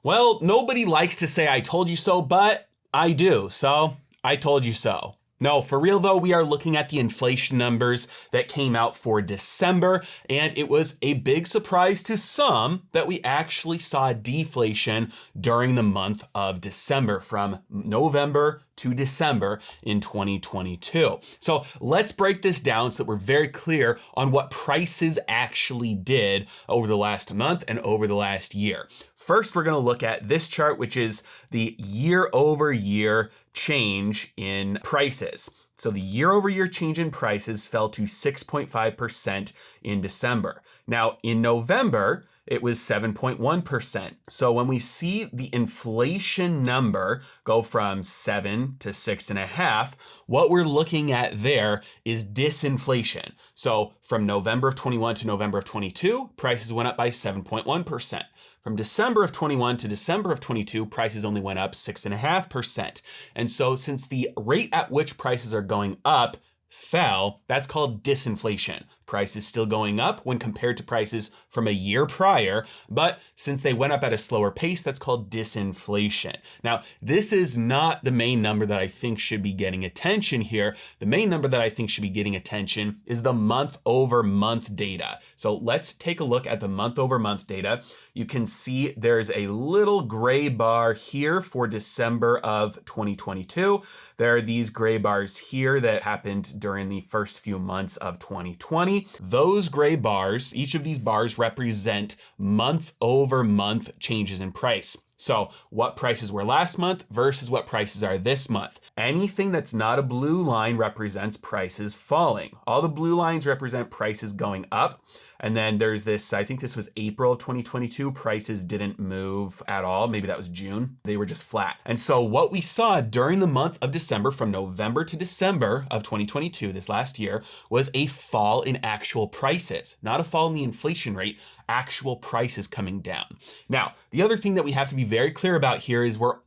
Well, nobody likes to say I told you so, but I do. So I told you so. No, for real though, we are looking at the inflation numbers that came out for December, and it was a big surprise to some that we actually saw deflation during the month of December, from November to December in 2022. So let's break this down so that we're very clear on what prices actually did over the last month and over the last year. First, we're going to look at this chart, which is the year over year change in prices. So the year over year change in prices fell to 6.5% in December. Now in November, it was 7.1%. So when we see the inflation number go from 7 to 6.5, what we're looking at there is disinflation. So from November of 21 to November of 22, prices went up by 7.1%. From December of 21 to December of 22, prices only went up 6.5%. And so since the rate at which prices are going up fell, that's called disinflation. Prices still going up when compared to prices from a year prior, but since they went up at a slower pace, that's called disinflation. Now, this is not the main number that I think should be getting attention here. The main number that I think should be getting attention is the month over month data. So let's take a look at the month over month data. You can see there's a little gray bar here for December of 2022. There are these gray bars here that happened during the first few months of 2020. Those gray bars, each of these bars represent month over month changes in price. So what prices were last month versus what prices are this month. Anything that's not a blue line represents prices falling. All the blue lines represent prices going up. And then there's this, I think this was April of 2022, prices didn't move at all. Maybe that was June. They were just flat. And so what we saw during the month of December, from November to December of 2022, this last year, was a fall in actual prices, not a fall in the inflation rate, actual prices coming down. Now, the other thing that we have to be very clear about here is we're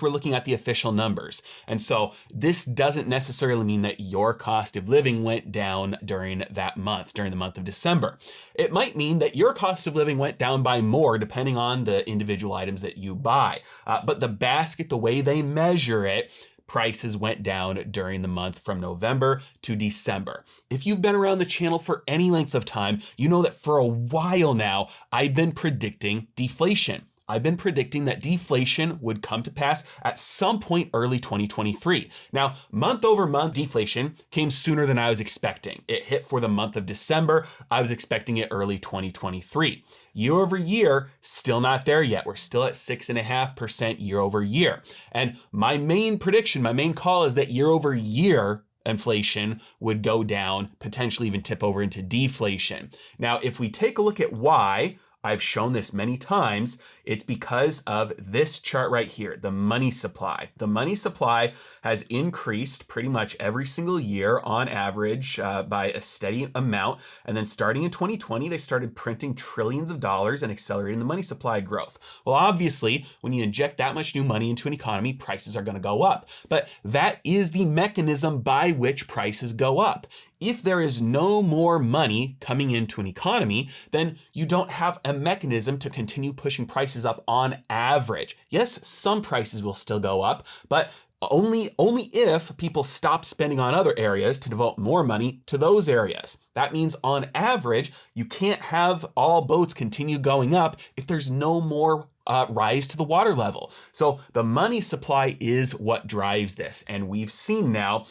looking at the official numbers. And so this doesn't necessarily mean that your cost of living went down during that month, during the month of December. It might mean that your cost of living went down by more depending on the individual items that you buy. But the basket, the way they measure it, prices went down during the month from November to December. If you've been around the channel for any length of time, you know that for a while now, I've been predicting deflation. I've been predicting that deflation would come to pass at some point early 2023. Now, month over month deflation came sooner than I was expecting. It hit for the month of December. I was expecting it early 2023. Year over year, still not there yet. We're still at 6.5% year over year. And my main prediction, my main call is that year over year, inflation would go down, potentially even tip over into deflation. Now, if we take a look at why, I've shown this many times, it's because of this chart right here, the money supply. The money supply has increased pretty much every single year on average by a steady amount. And then starting in 2020, they started printing trillions of dollars and accelerating the money supply growth. Well, obviously, when you inject that much new money into an economy, prices are going to go up. But that is the mechanism by which prices go up. If there is no more money coming into an economy, then you don't have a mechanism to continue pushing prices up on average. Yes, some prices will still go up, but only if people stop spending on other areas to devote more money to those areas. That means on average, you can't have all boats continue going up if there's no more rise to the water level. So the money supply is what drives this. And we've seen now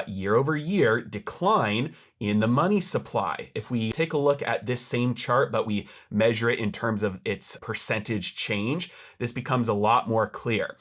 year over year decline in the money supply. If we take a look at this same chart, but we measure it in terms of its percentage change, this becomes a lot more clear.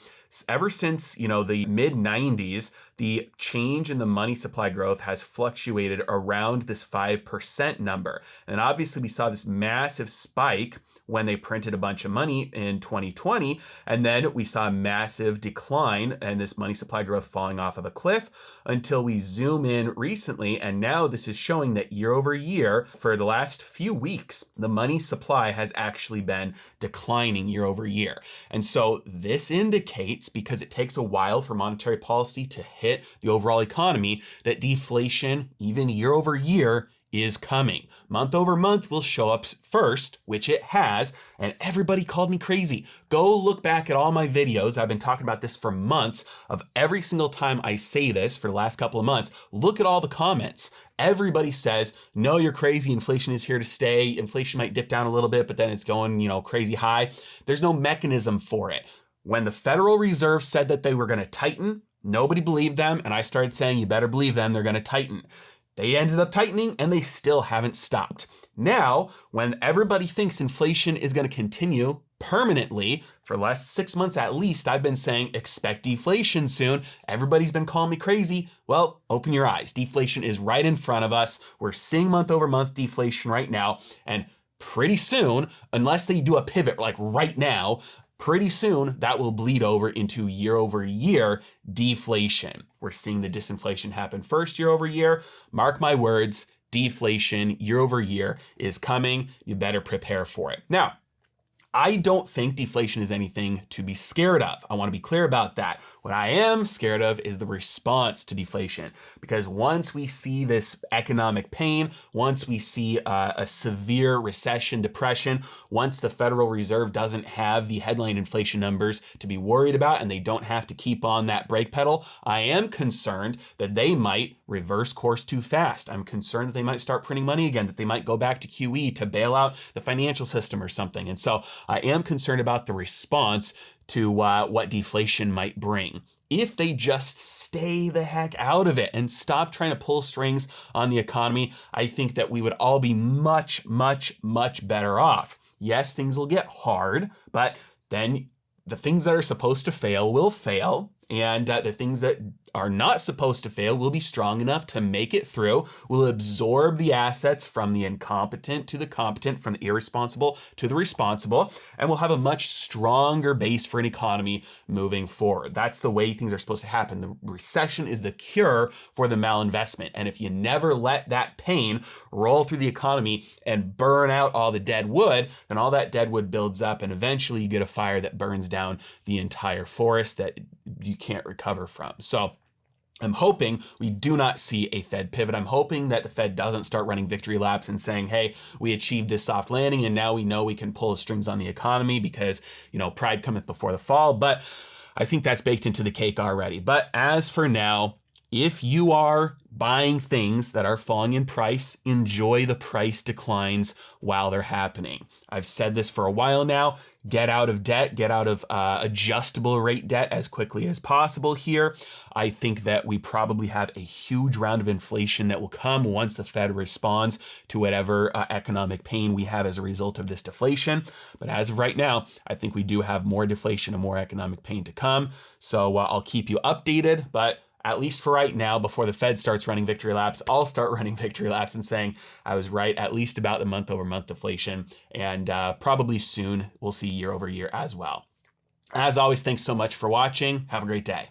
Ever since, the mid 90s, the change in the money supply growth has fluctuated around this 5% number. And obviously we saw this massive spike when they printed a bunch of money in 2020. And then we saw a massive decline and this money supply growth falling off of a cliff until we zoom in recently. And now this is showing that year over year, for the last few weeks, the money supply has actually been declining year over year. And so this indicates, because it takes a while for monetary policy to hit the overall economy, that deflation, even year over year, is coming. Month over month will show up first, which it has, and everybody called me crazy. Go look back at all my videos. I've been talking about this for months. Of every single time I say this for the last couple of months, look at all the comments. Everybody says, no, you're crazy. Inflation is here to stay. Inflation might dip down a little bit, but then it's going, crazy high. There's no mechanism for it. When the Federal Reserve said that they were going to tighten, nobody believed them, and I started saying, you better believe them, they're going to tighten. They ended up tightening, and they still haven't stopped. Now, when everybody thinks inflation is going to continue permanently, for the last 6 months at least, I've been saying, expect deflation soon. Everybody's been calling me crazy. Well, open your eyes. Deflation is right in front of us. We're seeing month over month deflation right now, and pretty soon, unless they do a pivot like right now, pretty soon that will bleed over into year over year deflation. We're seeing the disinflation happen first year over year. Mark my words, deflation year over year is coming. You better prepare for it. Now, I don't think deflation is anything to be scared of. I want to be clear about that. What I am scared of is the response to deflation, because once we see this economic pain, once we see a severe recession, depression, once the Federal Reserve doesn't have the headline inflation numbers to be worried about and they don't have to keep on that brake pedal, I am concerned that they might reverse course too fast. I'm concerned that they might start printing money again, that they might go back to QE to bail out the financial system or something. And so I am concerned about the response to what deflation might bring. If they just stay the heck out of it and stop trying to pull strings on the economy, I think that we would all be much, much, much better off. Yes, things will get hard, but then the things that are supposed to fail will fail, and the things that are not supposed to fail will be strong enough to make it through, will absorb the assets from the incompetent to the competent, from the irresponsible to the responsible, and we'll have a much stronger base for an economy moving forward. That's the way things are supposed to happen. The recession is the cure for the malinvestment, and if you never let that pain roll through the economy and burn out all the dead wood, then all that dead wood builds up, and eventually you get a fire that burns down the entire forest that you can't recover from. So I'm hoping we do not see a Fed pivot. I'm hoping that the Fed doesn't start running victory laps and saying, hey, we achieved this soft landing and now we know we can pull strings on the economy because, pride cometh before the fall. But I think that's baked into the cake already. But as for now, if you are buying things that are falling in price, enjoy the price declines while they're happening. I've said this for a while now. Get out of debt, get out of adjustable rate debt as quickly as possible here. I think that we probably have a huge round of inflation that will come once the Fed responds to whatever economic pain we have as a result of this deflation. But as of right now, I think we do have more deflation and more economic pain to come. So I'll keep you updated, but at least for right now, before the Fed starts running victory laps, I'll start running victory laps and saying I was right, at least about the month over month deflation. And probably soon we'll see year over year as well. As always, thanks so much for watching. Have a great day.